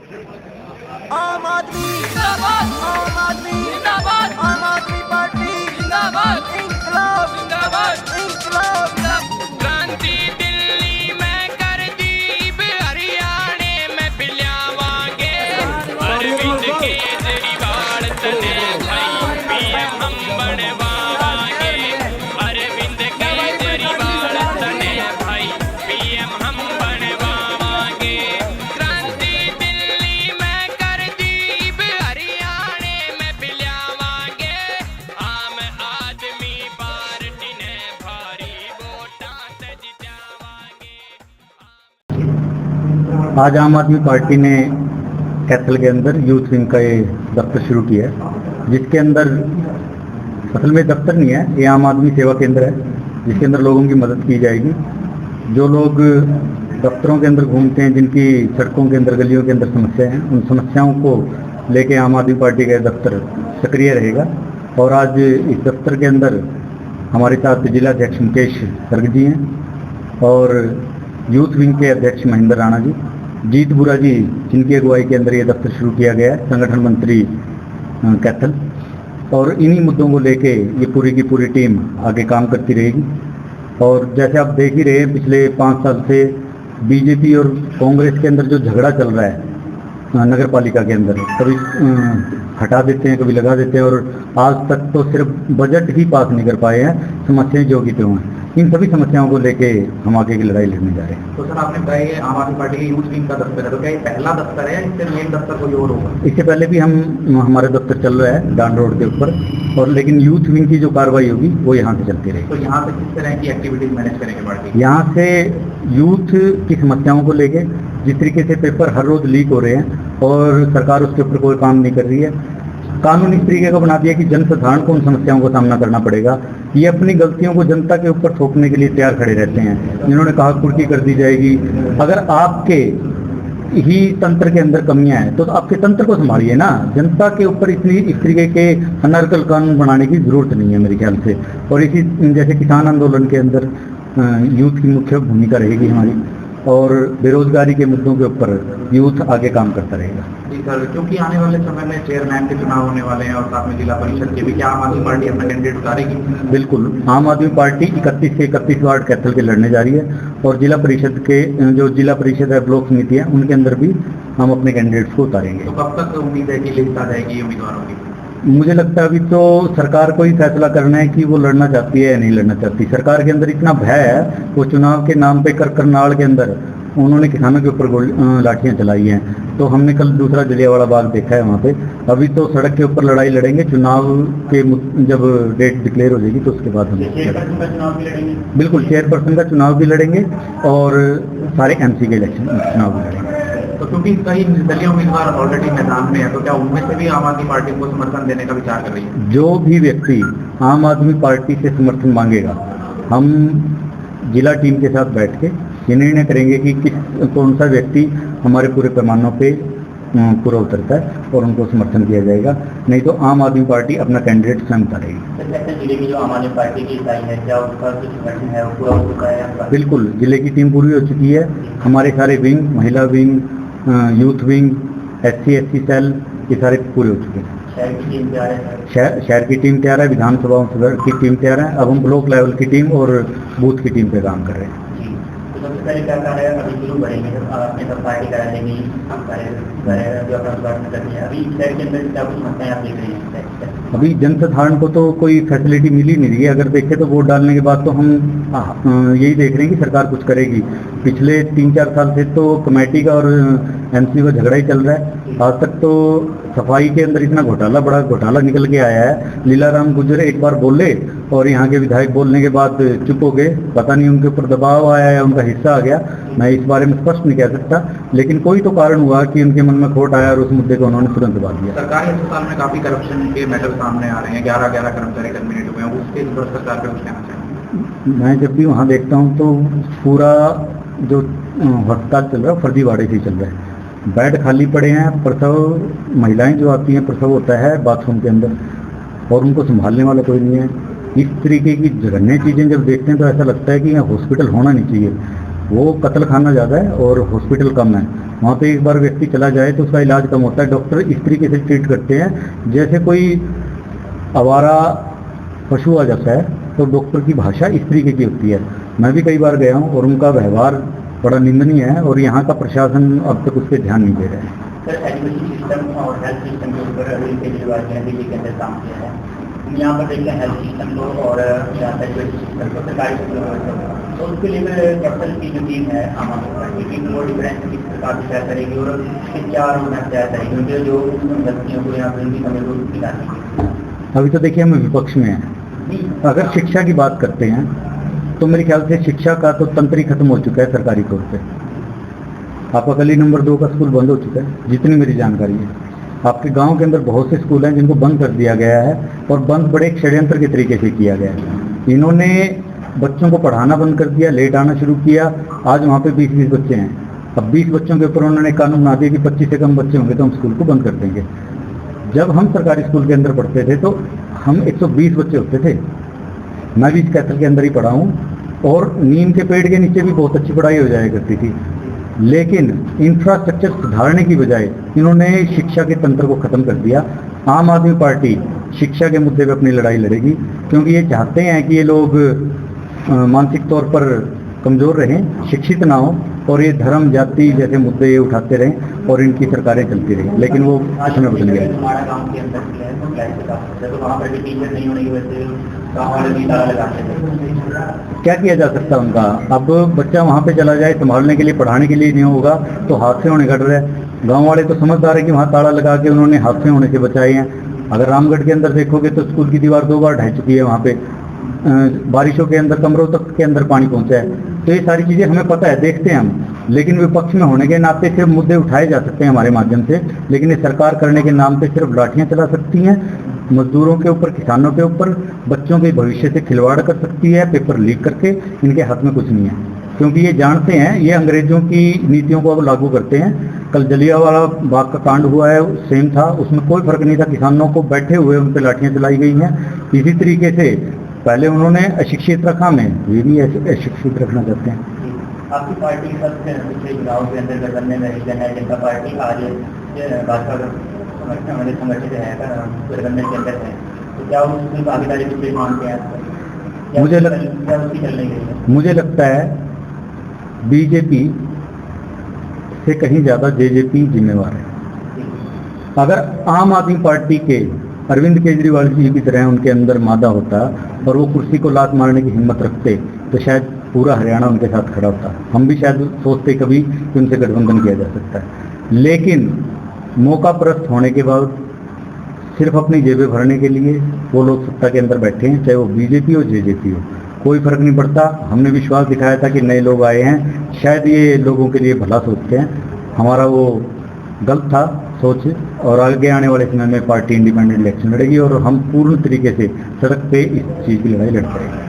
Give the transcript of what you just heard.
आम आदमी जिंदाबाद, आम आदमी जिंदाबाद, आम आदमी पार्टी जिंदाबाद, इंकलाब जिंदाबाद, इंकलाब जिंदाबाद। क्रांति दिल्ली में कर दी, हरियाणे में पिलावांगे, अरविंद केजरीवाल तने भाई पीएम हम बनवावांगे, अरविंद केजरीवाल तने भाई पीएम हम बनवावांगे। क्रांति दिल्ली में कर दी, हरियाणे में पिलावांगे, आम आदमी पार्टी ने भारी वोटां से जितावांगे। आज आम आदमी पार्टी ने कैथल के अंदर यूथ विंग का ये दफ्तर शुरू किया है, जिसके अंदर असल में दफ्तर नहीं है, ये आम आदमी सेवा केंद्र है, जिसके अंदर लोगों की मदद की जाएगी। जो लोग दफ्तरों के अंदर घूमते हैं, जिनकी सड़कों के अंदर गलियों के अंदर समस्या हैं, उन समस्याओं को लेके आम आदमी पार्टी का दफ्तर सक्रिय रहेगा। और आज इस दफ्तर के अंदर हमारे साथ जिला अध्यक्ष मुकेश गर्ग जी हैं और यूथ विंग के अध्यक्ष महेंद्र राणा जी, जीत बुरा जी जिनकी अगुवाई के अंदर ये दफ्तर शुरू किया गया है, संगठन मंत्री कैथल। और इन्हीं मुद्दों को लेके ये पूरी की पूरी टीम आगे काम करती रहेगी। और जैसे आप देख ही रहे हैं, पिछले 5 साल से बीजेपी और कांग्रेस के अंदर जो झगड़ा चल रहा है नगर पालिका के अंदर, कभी हटा देते हैं, कभी लगा देते हैं, और आज तक तो सिर्फ बजट ही पास नहीं कर पाए हैं, समस्याएं जो की त्यों हैं। इन सभी समस्याओं को लेके हम आगे की लड़ाई लड़ने जा रहे हैं। तो सर, आपने बताया ये आम आदमी पार्टी के यूथ विंग का दफ्तर है, तो क्या ये पहला दफ्तर है, इससे मेन दफ्तर कोई और होगा? इससे पहले भी हमारे दफ्तर चल रहा है डांड रोड के ऊपर, और लेकिन यूथ विंग की जो कार्रवाई होगी वो यहाँ से चलती रहेगी। तो यहाँ से किस तरह की एक्टिविटीज मैनेज करेंगे पार्टी? यहाँ से यूथ की समस्याओं को लेके, जिस तरीके से पेपर हर रोज लीक हो रहे हैं और सरकार उसके ऊपर कोई काम नहीं कर रही है, कानून इस तरीके का बना दिया कि जनसाधारण को उन समस्याओं का सामना करना पड़ेगा। ये अपनी गलतियों को जनता के ऊपर थोपने के लिए तैयार खड़े रहते हैं। इन्होंने कहा कुर्की कर दी जाएगी। अगर आपके ही तंत्र के अंदर कमियां हैं तो आपके तंत्र को संभालिए ना, जनता के ऊपर इस तरीके के अनर्गल कानून बनाने की जरूरत नहीं है मेरे ख्याल से। और इसी जैसे किसान आंदोलन के अंदर यूथ की मुख्य भूमिका रहेगी हमारी, और बेरोजगारी के मुद्दों के ऊपर यूथ आगे काम करता रहेगा। जी सर, क्योंकि आने वाले समय में चेयरमैन के चुनाव होने वाले हैं और साथ में जिला परिषद के भी, क्या आम आदमी पार्टी अपना कैंडिडेट उतारेगी? बिल्कुल, आम आदमी पार्टी 31 से 31 वार्ड कैथल के लड़ने जा रही है, और जिला परिषद के जो जिला परिषद है, ब्लॉक समिति है, उनके अंदर भी हम अपने कैंडिडेट्स को उतारेंगे। तो कब तक उम्मीद है कि लिस्ट आ जाएगी उम्मीदवारों की? मुझे लगता है अभी तो सरकार को ही फैसला करना है कि वो लड़ना चाहती है या नहीं लड़ना चाहती। सरकार के अंदर इतना भय है, वो चुनाव के नाम पे करनाल के अंदर उन्होंने किसानों के ऊपर लाठियां चलाई हैं। तो हमने कल दूसरा जलियांवाला बाग देखा है वहाँ पे। अभी तो सड़क के ऊपर लड़ाई लड़ेंगे, चुनाव के जब डेट डिक्लेयर हो जाएगी तो उसके बाद हम बिल्कुल चेयरपर्सन का चुनाव भी लड़ेंगे और सारे MC के इलेक्शन चुनाव भी लड़ेंगे। तो क्योंकि कई निर्दलीय उम्मीदवार ऑलरेडी मैदान में है, तो क्या उनमें से भी आम आदमी पार्टी को समर्थन देने का विचार कर रही है? जो भी व्यक्ति आम आदमी पार्टी से समर्थन मांगेगा, हम जिला टीम के साथ बैठ के ये निर्णय करेंगे कि कौन सा व्यक्ति हमारे पूरे पैमानों पे पूरा उतरता है और उनको समर्थन किया जाएगा। नहीं तो आम आदमी पार्टी अपना कैंडिडेट स्वयं उतारेगी। जिले की जो आम आदमी पार्टी की इकाई है, क्या उसका कुछ गठन है, वो पूरा हो चुका है? बिल्कुल, जिले की टीम पूरी हो चुकी है। हमारे सारे विंग, महिला wing, youth wing, SC cell, ये सारे पूरे हो चुके हैं। शहर की टीम तैयार है? शहर की टीम तैयार है, विधानसभा की टीम तैयार है। अब हम ब्लॉक लेवल की टीम और बूथ की टीम पे काम कर रहे हैं। सबसे पहले क्या कार्य अभी शुरू करेंगे? अपने सब पार्टी कार्यालय में जो अपना उद्घाटन करनी है, अभी शहर के अंदर क्या कुछ समस्याएं आप देख रही हैं? अभी जनसाधारण को तो कोई फैसिलिटी मिल ही नहीं रही है। अगर देखें तो वोट डालने के बाद तो हम यही देख रहे हैं कि सरकार कुछ करेगी। पिछले 3-4 साल से तो कमेटी का और MC का झगड़ा ही चल रहा है। आज तक तो सफाई के अंदर इतना बड़ा घोटाला निकल के आया है। लीलाराम गुर्जर एक बार बोले और यहाँ के विधायक बोलने के बाद चुप हो गए। पता नहीं उनके ऊपर दबाव आया है, उनका हिस्सा आ गया, मैं इस बारे में स्पष्ट नहीं कह सकता, लेकिन कोई तो कारण हुआ कि उनके मन में खोट आया और उस मुद्दे को उन्होंने तुरंत दबा दिया। सरकारी अस्पताल में काफी करप्शन के मैटर सामने आ रहे हैं, 11 कर्मचारी टर्मिनेट हुए हैं, उसके ऊपर सरकार पे कुछ कहना चाहिए? मैं जब भी वहाँ देखता हूँ तो पूरा जो अस्पताल चल रहा है फर्जीवाड़े से चल रहा है। बेड खाली पड़े हैं, प्रसव महिलाएं जो आती हैं, प्रसव होता है बाथरूम के अंदर और उनको संभालने वाला कोई नहीं है। इस तरीके की जघन्य चीज़ें जब देखते हैं तो ऐसा लगता है कि यहाँ हॉस्पिटल होना नहीं चाहिए। वो कत्ल खाना ज़्यादा है और हॉस्पिटल कम है। वहाँ पे एक बार व्यक्ति चला जाए तो उसका इलाज कम होता है। डॉक्टर इस तरीके से ट्रीट करते हैं जैसे कोई आवारा पशु आ जाता है, तो डॉक्टर की भाषा इस तरीके की होती है। मैं भी कई बार गया हूँ और उनका व्यवहार बड़ा निंदनीय है और यहाँ का प्रशासन अब तक उस पर ध्यान नहीं दे रहा है। सर, एजुकेशन सिस्टम और हेल्थ सिस्टम के ऊपर अभी केजरीवाल ने दिल्ली के अंदर काम किया है। यहाँ पर देखते हैं हेल्थ सिस्टम को और यहाँ पर एजुकेशन सिस्टम को सरकारी स्कूलों, तो उसके लिए कैपिटल की जो टीम है आम आदमी पार्टी की, वो डिफरेंस की सरकार तय करेगी और क्या रोडमैप तय करेगी, क्योंकि जो व्यक्तियों को यहाँ पर उनकी कमी को निकालेगी। अभी तो देखिए हम विपक्ष में हैं। अगर शिक्षा की बात करते हैं तो मेरे ख्याल से शिक्षा का तो तंत्र ही खत्म हो चुका है सरकारी तौर पे। आपका गली नंबर 2 का स्कूल बंद हो चुका है, जितनी मेरी जानकारी है। आपके गांव के अंदर बहुत से स्कूल हैं जिनको बंद कर दिया गया है और बंद बड़े एक षड्यंत्र के तरीके से किया गया है। इन्होंने बच्चों को पढ़ाना बंद कर दिया, लेट आना शुरू किया। आज वहाँ पे 20-20 बच्चे हैं। अब 20 बच्चों के ऊपर उन्होंने कानून बना दिया कि 25 से कम बच्चे होंगे तो हम स्कूल को बंद कर देंगे। जब हम सरकारी स्कूल के अंदर पढ़ते थे तो हम 120 बच्चे होते थे। मैं भी इस कैथल के अंदर ही पढ़ा हूँ और नीम के पेड़ के नीचे भी बहुत अच्छी पढ़ाई हो जाया करती थी। लेकिन इंफ्रास्ट्रक्चर सुधारने की बजाय इन्होंने शिक्षा के तंत्र को खत्म कर दिया। आम आदमी पार्टी शिक्षा के मुद्दे पे अपनी लड़ाई लड़ेगी, क्योंकि ये चाहते हैं कि ये लोग मानसिक तौर पर कमज़ोर रहें, शिक्षित ना हो और ये धर्म जाति जैसे मुद्दे ये उठाते रहें और इनकी सरकारें चलती रहें। लेकिन वो इसमें बदल गया है। हमारा गाँव के अंदर किया है तो कैसे तो वहाँ पर भी टीचर नहीं होने की वजह से गाँव वाले भी ताला लगाते थे। क्या किया जा सकता है उनका? अब बच्चा वहाँ पे चला जाए संभालने के लिए, पढ़ाने के लिए नहीं होगा तो हादसे होने का डर है। गाँव वाले तो समझदार है कि वहाँ ताला लगा के उन्होंने हादसे होने से बचाए हैं। अगर रामगढ़ के अंदर देखोगे तो स्कूल की दीवार 2 बार ढह चुकी है। वहाँ पे बारिशों के अंदर कमरों तक के अंदर पानी पहुंचा है। तो ये सारी चीज़ें हमें पता है, देखते हैं हम। लेकिन विपक्ष में होने के नाते सिर्फ मुद्दे उठाए जा सकते हैं हमारे माध्यम से, लेकिन ये सरकार करने के नाम पे सिर्फ लाठियां चला सकती हैं, मजदूरों के ऊपर, किसानों के ऊपर, बच्चों के भविष्य से खिलवाड़ कर सकती है पेपर लीक करके। इनके हाथ में कुछ नहीं है, क्योंकि ये जानते हैं ये अंग्रेजों की नीतियों को अब लागू करते हैं। कल जलियांवाला बाग का कांड हुआ है, सेम था, उसमें कोई फर्क नहीं था। किसानों को बैठे हुए उन पर लाठियां चलाई गई हैं। इसी तरीके से पहले उन्होंने अशिक्षित रखा, में ये भी अशिक्षित रखना चाहते हैं। आपकी पार्टी सबसे पिछले चुनाव के अंदर गठबंधन में रही जनता जनता पार्टी, आज भाजपा संगठित है गठबंधन के अंदर है, तो क्या उसकी भागीदारी की मांगते हैं? मुझे लगता है बीजेपी से कहीं ज़्यादा जेजेपी जिम्मेवार है। अगर आम आदमी पार्टी के अरविंद केजरीवाल जी की तरह उनके अंदर मादा होता और वो कुर्सी को लात मारने की हिम्मत रखते तो शायद पूरा हरियाणा उनके साथ खड़ा होता। हम भी शायद सोचते कभी कि उनसे गठबंधन किया जा सकता है। लेकिन मौका परस्त होने के बाद सिर्फ अपनी जेबें भरने के लिए वो लोग सत्ता के अंदर बैठे हैं, चाहे वो बीजेपी हो जेजेपी हो, कोई फर्क नहीं पड़ता। हमने विश्वास दिखाया था कि नए लोग आए हैं, शायद ये लोगों के लिए भला सोचते हैं। हमारा वो गलत था सोच, और आगे आने वाले समय में पार्टी इंडिपेंडेंट इलेक्शन लड़ेगी और हम पूर्ण तरीके से सड़क पे इस चीज़ की लड़ाई लड़ पाएंगे।